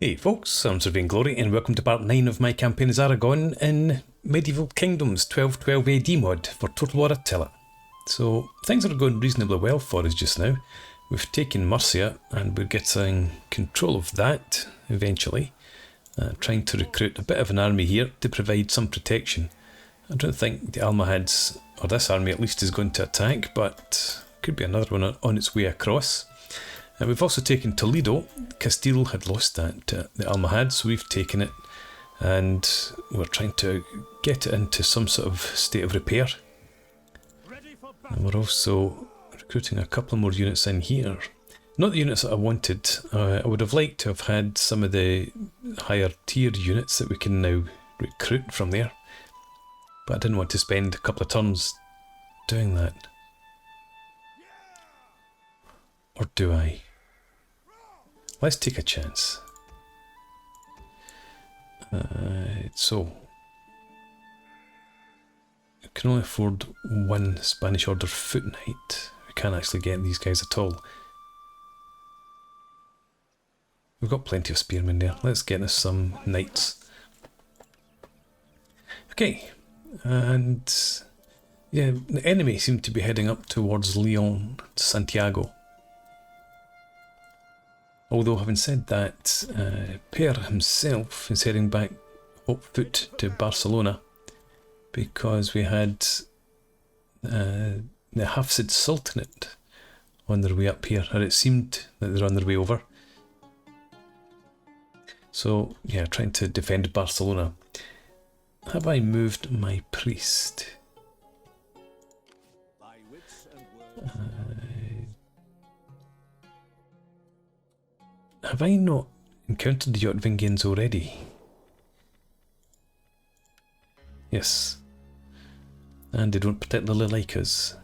Hey folks, I'm Sir Vainglory and welcome to part 9 of my campaign as Aragon in Medieval Kingdoms 1212 AD mod for Total War Attila. So things are going reasonably well for us just now. We've taken Murcia and we're getting control of that eventually. Trying to recruit a bit of an army here to provide some protection. I don't think the Almohads, or this army at least, is going to attack, but could be another one on its way across. We've also taken Toledo. Castile had lost that to the Almohad, so we've taken it and we're trying to get it into some sort of state of repair. And we're also recruiting a couple more units in here. Not the units that I wanted. I would have liked to have had some of the higher tier units that we can now recruit from there. But I didn't want to spend a couple of turns doing that. Or do I? Let's take a chance. So, we can only afford one Spanish Order foot knight. We can't actually get these guys at all. We've got plenty of spearmen there. Let's get us some knights. Okay, and yeah, the enemy seem to be heading up towards Leon, Santiago. Although, having said that, Pere himself is heading back hot foot to Barcelona because we had the Hafsid Sultanate on their way up here, and it seemed that they're on their way over. So, yeah, trying to defend Barcelona. Have I moved my priest? Have I not encountered the Jotvingians already? Yes. And they don't particularly like us.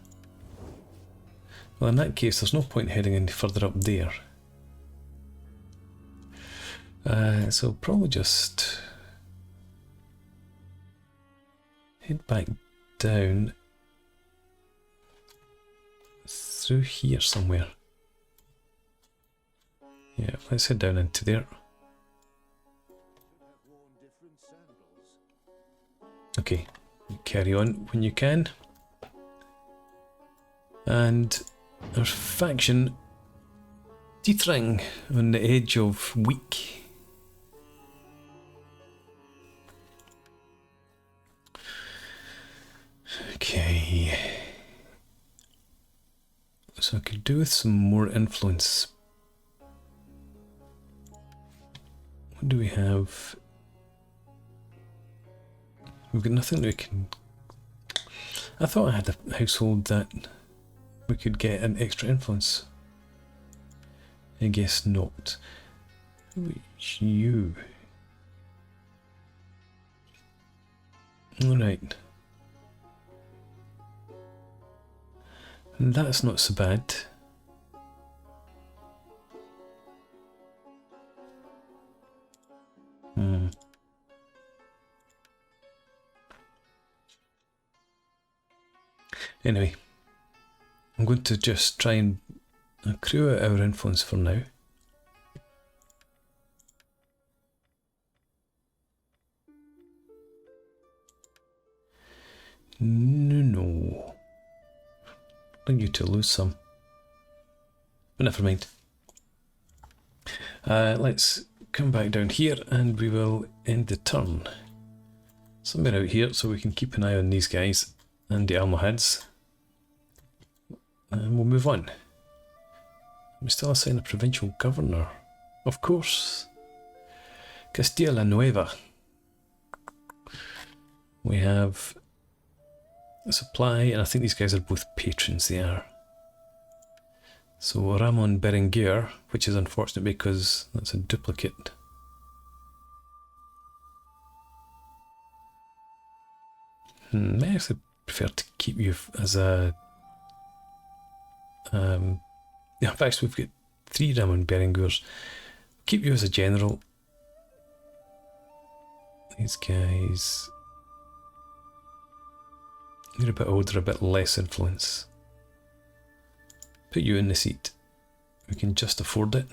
Well, in that case, there's no point heading any further up there. So probably just head back down through here somewhere. Yeah, let's head down into there. Okay, carry on when you can. And our faction teetering on the edge of weak. Okay. So I could do with some more influence. What do we have? We've got nothing that we can... I thought I had a household that we could get an extra influence. I guess not. Who is you? Alright. That's not so bad. Anyway, I'm going to just try and accrue our influence for now. No. I want you to lose some. But never mind. Let's come back down here and we will end the turn. Somewhere out here so we can keep an eye on these guys and the Almohads. And we'll move on. We still assign a provincial governor. Of course. Castilla Nueva. We have a supply, and I think these guys are both patrons, they are. So Ramon Berenguer, which is unfortunate because that's a duplicate. I actually prefer to keep you as a... in fact, we've got 3 Ramon Berengurs. Keep you as a general. These guys... You're a bit older, a bit less influence. Put you in the seat. We can just afford it.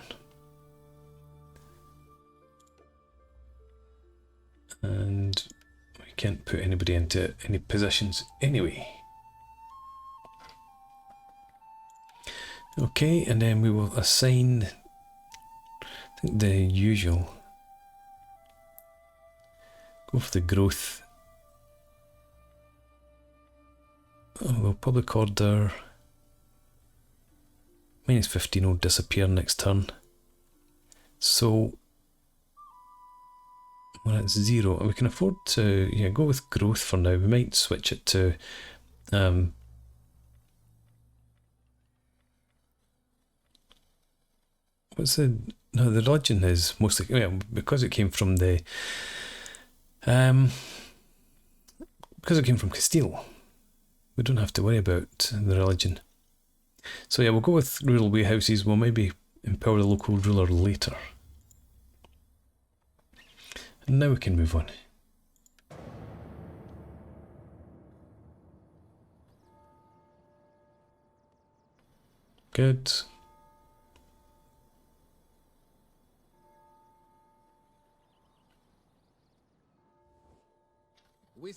And we can't put anybody into any positions anyway. Okay, and then we will assign, I think, the usual. Go for the growth. Oh, well, public order. -15 will disappear next turn. So we're at 0, and we can afford to go with growth for now. We might switch it to what's the religion is mostly because it came from the because it came from Castile. We don't have to worry about the religion. So yeah, we'll go with rural warehouses. We'll maybe empower the local ruler later. And now we can move on. Good.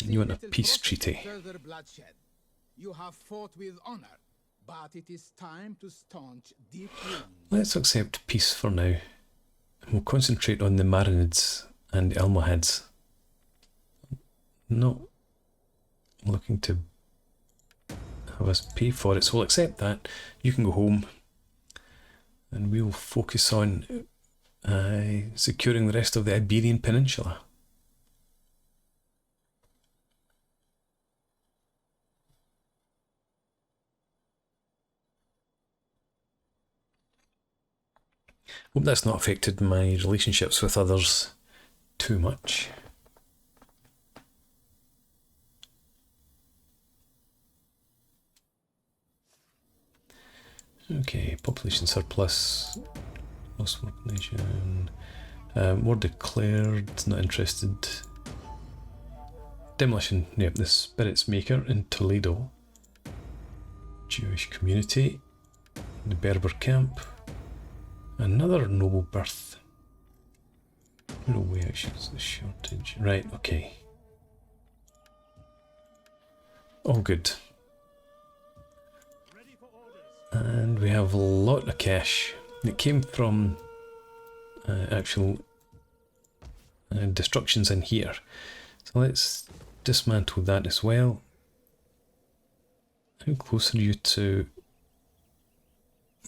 You want a peace treaty. You have fought with honor, but it is time to staunch deep wounds. Let's accept peace for now. And we'll concentrate on the Marinids and the Almohads. Not looking to have us pay for it, so we'll accept that. You can go home, and we'll focus on securing the rest of the Iberian Peninsula. Hope that's not affected my relationships with others too much. Okay, population surplus, lost population, war declared, not interested. Demolition, yep, the Spirits Maker in Toledo. Jewish community, the Berber camp. Another noble birth. No way out, the shortage. Right, okay. All good. And we have a lot of cash. It came from actual destructions in here. So let's dismantle that as well. How close are you to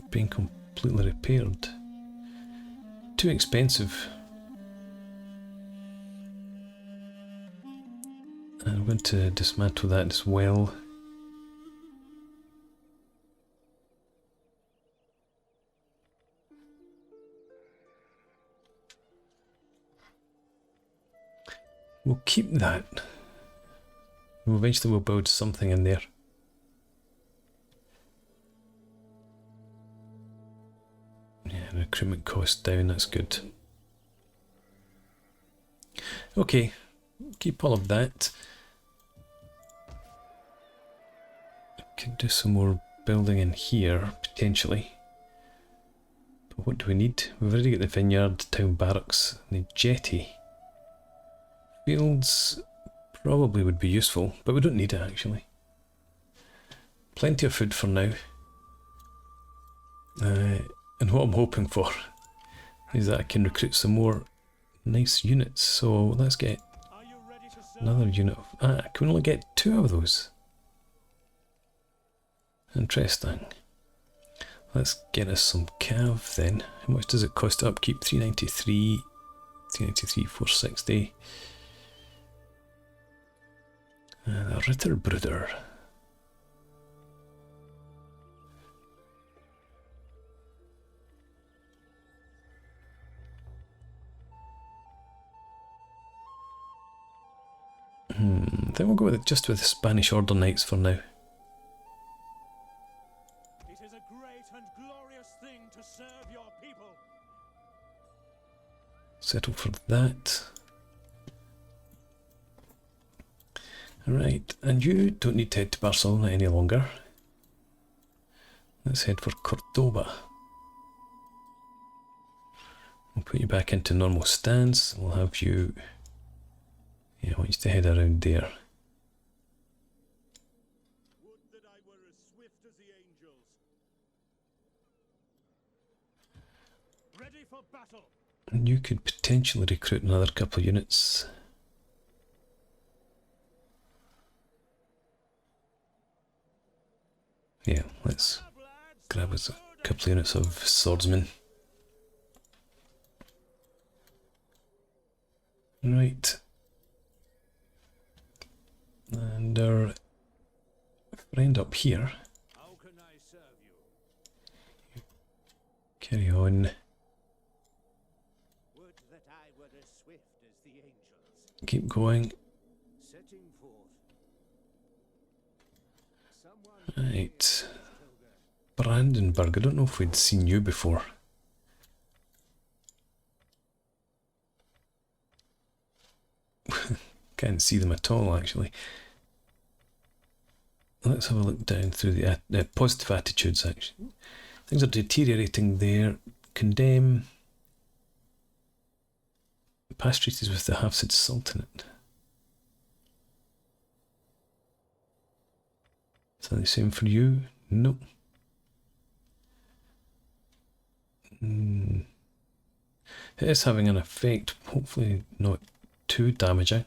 being completely repaired? Too expensive. And I'm going to dismantle that as well. We'll keep that. Eventually we'll build something in there. Yeah, recruitment cost down, that's good. Okay, keep all of that. Could do some more building in here, potentially. But what do we need? We've already got the vineyard, town barracks, and the jetty. Fields probably would be useful, but we don't need it actually. Plenty of food for now. And what I'm hoping for is that I can recruit some more nice units. So let's get another unit of... can we only get 2 of those? Interesting. Let's get us some cav then. How much does it cost to upkeep? 393, 460. The Ritterbruder. I think we'll go with it just with Spanish Order Knights for now. It is a great and glorious thing to serve your people. Settle for that. Alright, and you don't need to head to Barcelona any longer. Let's head for Cordoba. We'll put you back into normal stance. We'll have you Yeah, I want you to head around there. Would that I were as swift as the angels. Ready for battle. And you could potentially recruit another couple of units. Yeah, let's grab us a couple of units of swordsmen. Right. And our friend up here. How can I serve you? Carry on. Would that I were as swift as the angels. Keep going. Setting forth. Someone Right. Brandenburg. I don't know if we'd seen you before. Can't see them at all, actually. Let's have a look down through the positive attitudes, actually. Things are deteriorating there. Condemn. Past treaties with the Hafsid Sultanate. Is that the same for you? Nope. It is having an effect, hopefully not too damaging.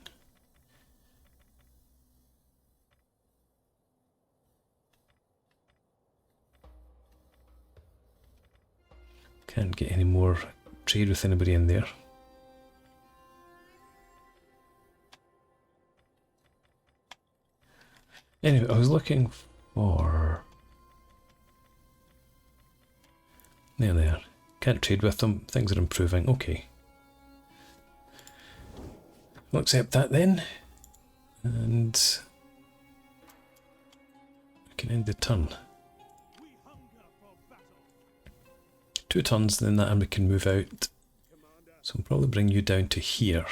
Can't get any more trade with anybody in there. Anyway, I was looking for... There they are. Can't trade with them. Things are improving. Okay. We'll accept that then. And... I can end the turn. we hunger for battle. 2 turns, then that army can move out. So I'll probably bring you down to here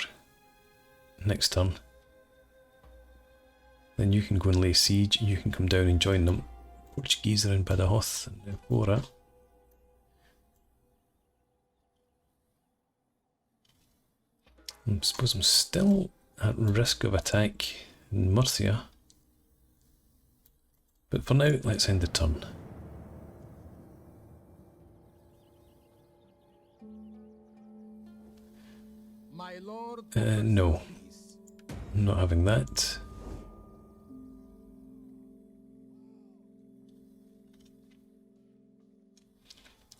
next turn. Then you can go and lay siege, you can come down and join them. Portuguese are in Badajoz and Pere. I suppose I'm still at risk of attack in Murcia. But for now, let's end the turn. My lord. No, I'm not having that.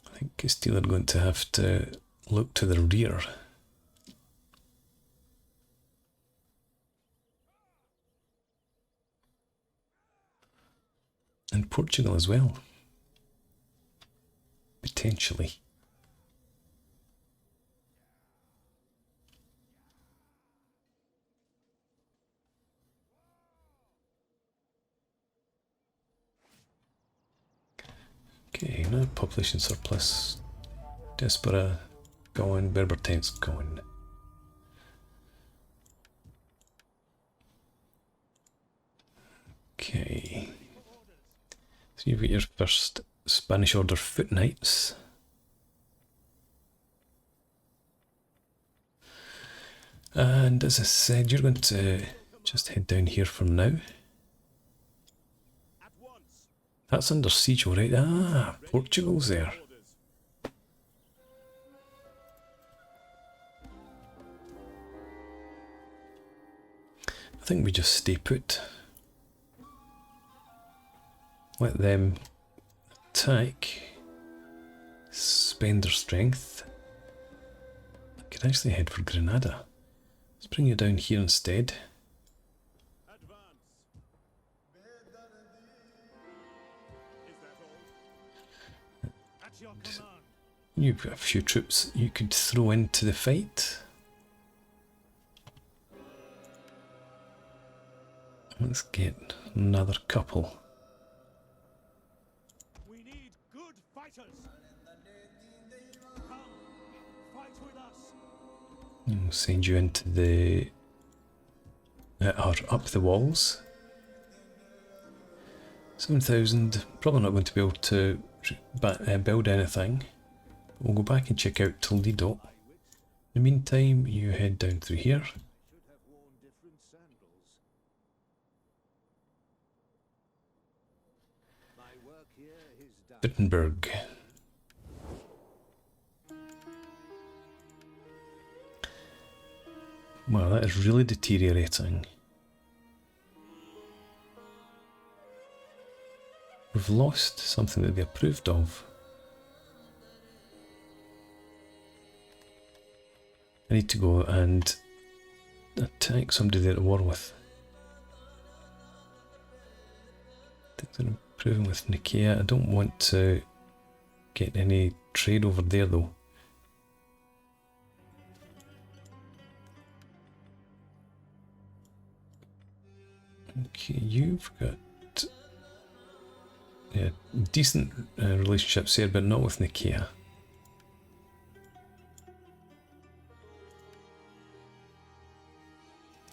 I think Castile are going to have to look to the rear. And Portugal as well. Potentially. Okay, now population surplus. Despera going, Berber tents going. Okay. So you've got your first Spanish Order foot knights. And as I said, you're going to just head down here from now. At once. That's under siege, alright. Ah, Portugal's there. Orders. I think we just stay put. Let them attack. Spend their strength. I could actually head for Granada. Let's bring you down here instead. Advance. Is that all? At your command. You've got a few troops you could throw into the fight. Let's get another couple. We need good fighters. Come, fight with us. We'll send you into the... or up the walls. 7,000, probably not going to be able to build anything. We'll go back and check out Toledo. In the meantime, you head down through here. Should have worn different Wittenberg. Wow, that is really deteriorating. We've lost something that they approved of. I need to go and attack somebody they're at war with. Things are improving with Nicaea. I don't want to get any trade over there though. Okay, you've got decent relationships here, but not with Nicaea.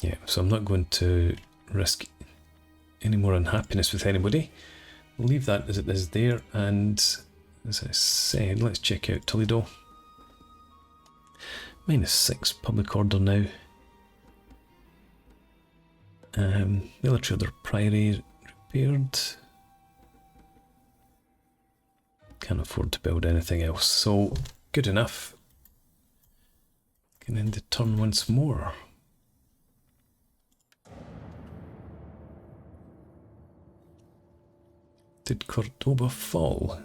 Yeah, so I'm not going to risk any more unhappiness with anybody. We'll leave that as it is there, and as I said, let's check out Toledo. -6 public order now. Military order priory repaired. Can't afford to build anything else, so good enough. Can end the turn once more. Did Cordoba fall?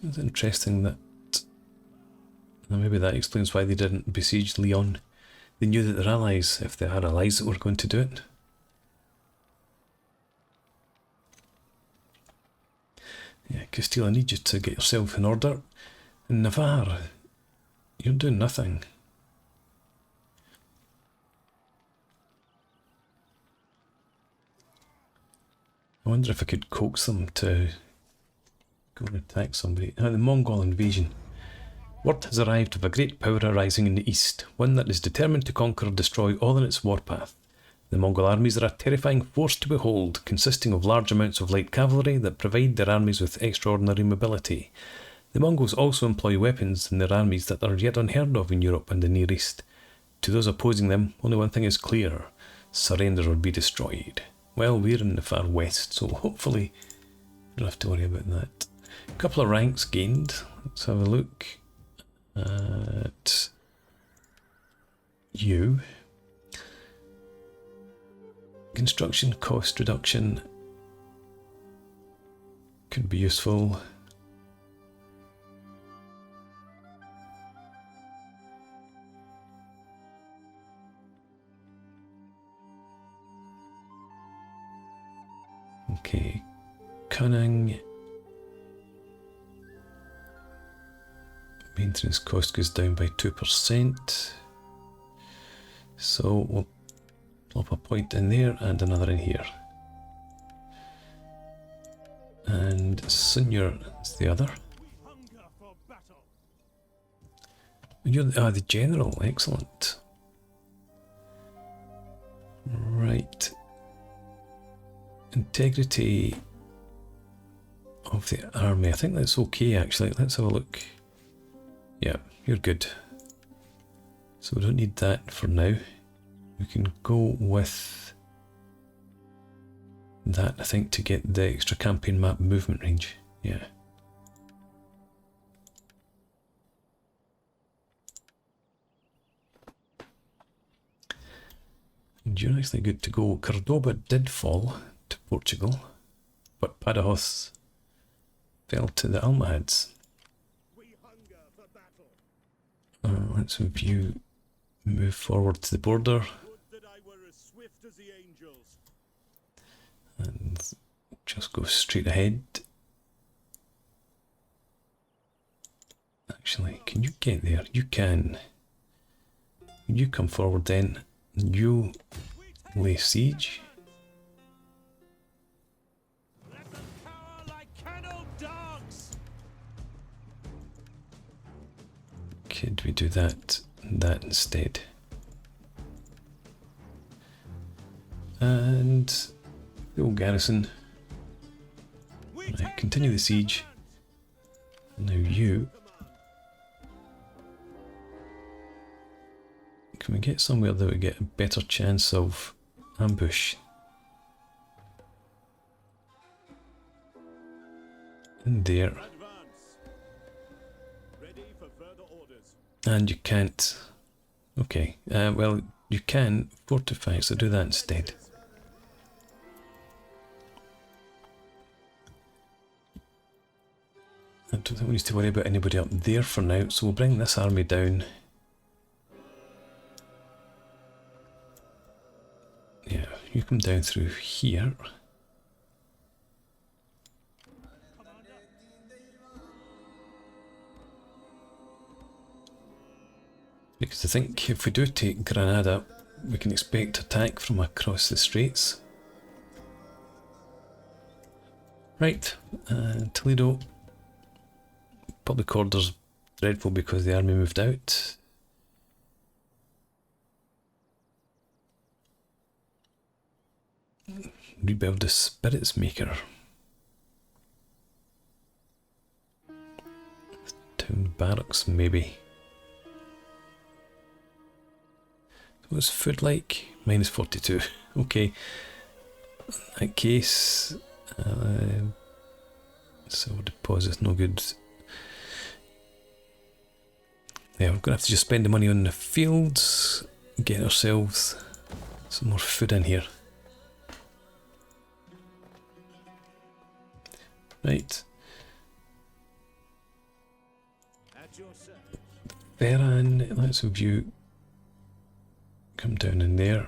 It's interesting that maybe that explains why they didn't besiege Lyon. They knew that their allies, if they had allies that were going to do it. Yeah, Castile, I need you to get yourself in order. In Navarre, you're doing nothing. I wonder if I could coax them to go and attack somebody. The Mongol invasion. Word has arrived of a great power arising in the east, one that is determined to conquer or destroy all in its warpath. The Mongol armies are a terrifying force to behold, consisting of large amounts of light cavalry that provide their armies with extraordinary mobility. The Mongols also employ weapons in their armies that are yet unheard of in Europe and the Near East. To those opposing them, only one thing is clear: surrender or be destroyed. Well, we're in the far west, so hopefully we don't have to worry about that. A couple of ranks gained. Let's have a look at you. Construction cost reduction could be useful. Okay, cunning. Maintenance cost goes down by 2%. So we'll plop a point in there and another in here. And Senior is the other. You're the general, excellent. Right. Integrity of the army. I think that's okay actually. Let's have a look. Yeah, you're good. So we don't need that for now. We can go with that, I think, to get the extra campaign map movement range. Yeah. And you're actually good to go. Cordoba did fall to Portugal, but Badajoz fell to the Almohads. Let's review, move forward to the border. And just go straight ahead. Actually, can you get there? You can. You come forward then. You lay siege. Could we do that instead? And the old garrison. Right, continue the siege. Now you. Can we get somewhere that we get a better chance of ambush. In there. Advance. Ready for further orders. And you can't. Okay, well, you can fortify, so do that instead. I don't think we need to worry about anybody up there for now, so we'll bring this army down. Yeah, you come down through here. Because I think if we do take Granada, we can expect attack from across the straits. Right, Toledo. Public order's dreadful because the army moved out. Rebuild the spirits maker. Town barracks, maybe. What's food like? Minus 42. Okay. In that case, silver deposit's no good. Yeah, we're going to have to just spend the money on the fields, get ourselves some more food in here. Right. At your service. Pere, let's have you come down in there.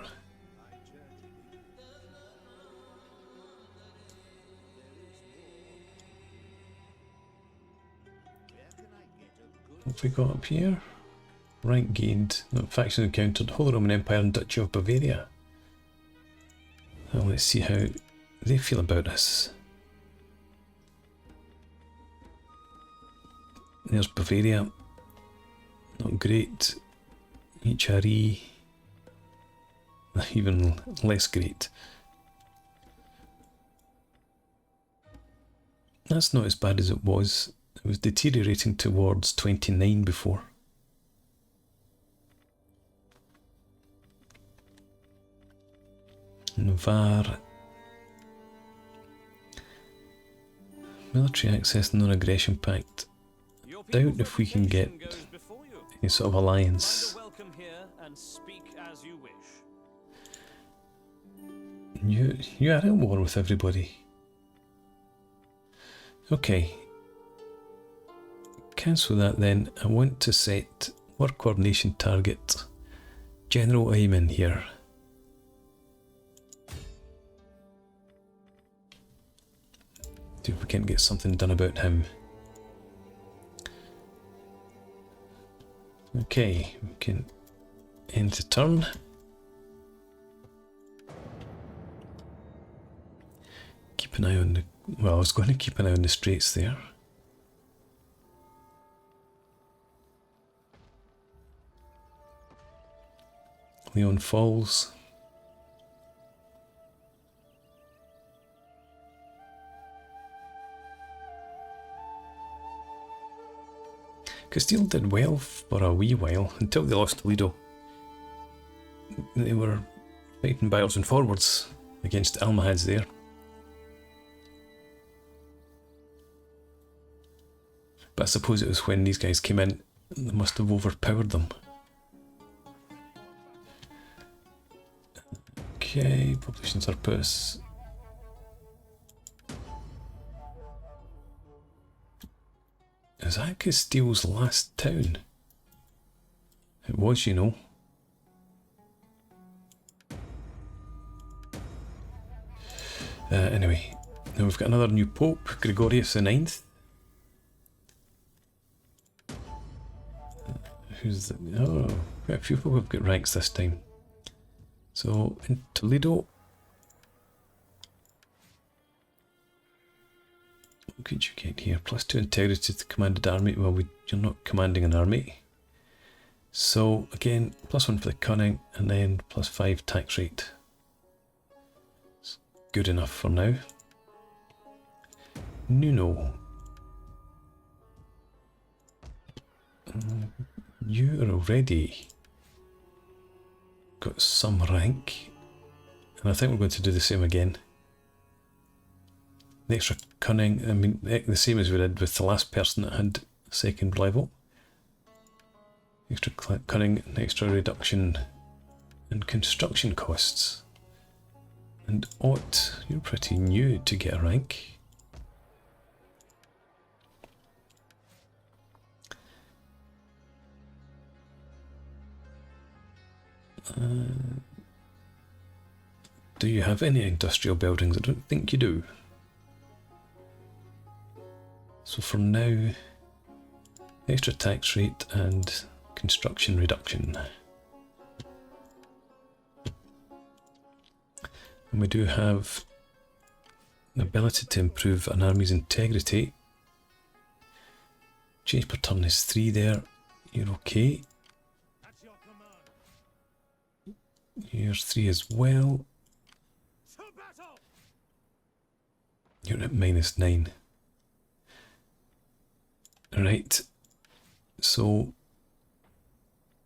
What have we got up here? Rank gained, not faction encountered, Holy Roman Empire and Duchy of Bavaria. Well, let's see how they feel about us. There's Bavaria, not great. HRE, even less great. That's not as bad as it was. It was deteriorating towards 29 before. Navarre. Military access, non-aggression pact. Doubt if we can get any sort of alliance. You are at war with everybody. Okay. Cancel that then. I want to set work coordination target. General aim in here. See if we can get something done about him. Okay, we can end the turn. Keep an eye on the... Well, I was going to keep an eye on the straits there. Leon Falls. Castile did well for a wee while, until they lost Toledo. They were fighting backwards and forwards against Almohads there. But I suppose it was when these guys came in, they must have overpowered them. Okay, population surplus. Is that Castile's last town? It was, you know. Anyway, now we've got another new Pope, Gregorius IX. Who's the... Oh, quite a few people have got ranks this time. So, in Toledo... What could you get here? +2 integrity to commanded army. Well, you're not commanding an army. So, again, +1 for the cunning, and then +5 tax rate. It's good enough for now. Nuno. You are already got some rank. And I think we're going to do the same again. The extra cunning, I mean, the same as we did with the last person that had second level. Extra cunning, and extra reduction in construction costs. And Ott, you're pretty new to get a rank. Do you have any industrial buildings? I don't think you do. So for now, extra tax rate and construction reduction. And we do have the ability to improve an army's integrity. Change per turn is 3 there. You're okay. At your command. You're 3 as well. To battle. You're at -9. Right. So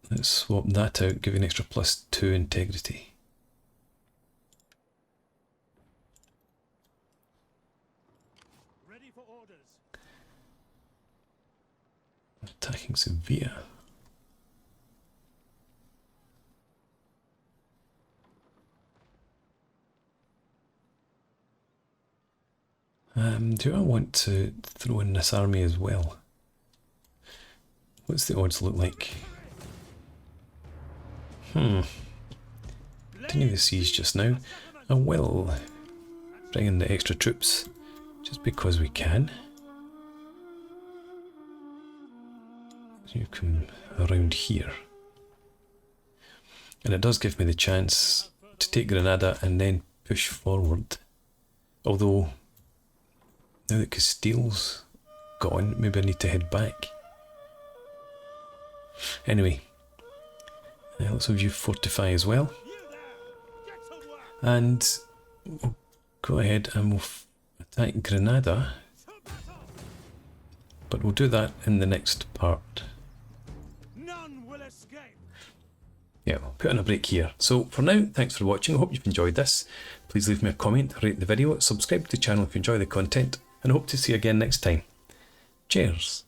let's swap that out, give you an extra +2 integrity. Ready for orders. Attacking Sevilla. Do I want to throw in this army as well? What's the odds look like? Continue the siege just now. I will bring in the extra troops just because we can. You come around here. And it does give me the chance to take Granada and then push forward. Although, now that Castile's gone, maybe I need to head back. Anyway, let's have you fortify as well. And we'll go ahead and we'll attack Granada. But we'll do that in the next part. None will escape. Yeah, we'll put on a break here. So for now, thanks for watching. I hope you've enjoyed this. Please leave me a comment, rate the video, subscribe to the channel if you enjoy the content, and I hope to see you again next time. Cheers!